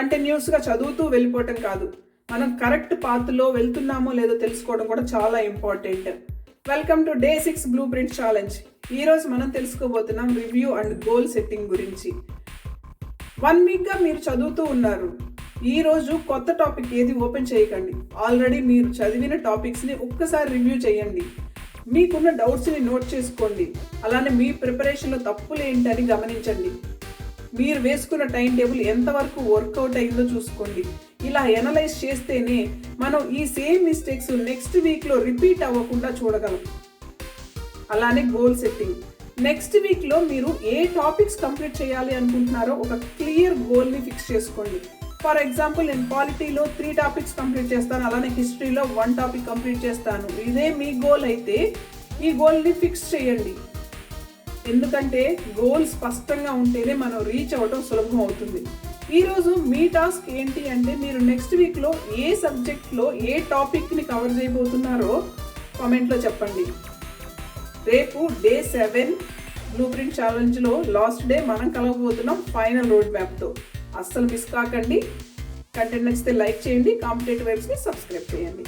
కంటిన్యూస్గా చదువుతూ వెళ్ళిపోవటం కాదు, మనం కరెక్ట్ పాత్లో వెళ్తున్నామో లేదో తెలుసుకోవడం కూడా చాలా important. Welcome to day 6 blue print challenge. ఈరోజు మనం తెలుసుకోబోతున్నాం రివ్యూ అండ్ గోల్ సెట్టింగ్ గురించి. 1 వీక్గా మీరు చదువుతూ ఉన్నారు. ఈరోజు కొత్త టాపిక్ ఏది ఓపెన్ చేయకండి. ఆల్రెడీ మీరు చదివిన టాపిక్స్ని ఒక్కసారి రివ్యూ చేయండి. మీకున్న డౌట్స్ని నోట్ చేసుకోండి. అలానే మీ ప్రిపరేషన్లో తప్పులు ఏంటని గమనించండి. మీరు వేసుకున్న టైం టేబుల్ ఎంతవరకు వర్కౌట్ అయిందో చూసుకోండి. ఇలా ఎనలైజ్ చేస్తేనే మనం ఈ సేమ్ మిస్టేక్స్ నెక్స్ట్ వీక్లో రిపీట్ అవ్వకుండా చూడగలం. అలానే గోల్ సెట్టింగ్. నెక్స్ట్ వీక్లో మీరు ఏ టాపిక్స్ కంప్లీట్ చేయాలి అనుకుంటున్నారో ఒక క్లియర్ గోల్ని ఫిక్స్ చేసుకోండి. ఫర్ ఎగ్జాంపుల్, నేను పాలిటీలో 3 టాపిక్స్ కంప్లీట్ చేస్తాను, అలానే హిస్టరీలో 1 టాపిక్ కంప్లీట్ చేస్తాను. ఇదే మీ గోల్ అయితే ఈ గోల్ని ఫిక్స్ చేయండి. ఎందుకంటే గోల్ స్పష్టంగా ఉంటేనే మనం రీచ్ అవ్వడం సులభం అవుతుంది. ఈరోజు మీ టాస్క్ ఏంటి అంటే, మీరు నెక్స్ట్ వీక్లో ఏ సబ్జెక్ట్లో ఏ టాపిక్ని కవర్ చేయబోతున్నారో కామెంట్లో చెప్పండి. రేపు డే 7 బ్లూ ప్రింట్ ఛాలెంజ్లో లాస్ట్ డే మనం కలవబోతున్నాం ఫైనల్ రోడ్ మ్యాప్తో. అస్సలు మిస్ కాకండి. కంటెంట్ నచ్చితే లైక్ చేయండి, కాంపిటేటివ్ వెబ్స్ని సబ్స్క్రైబ్ చేయండి.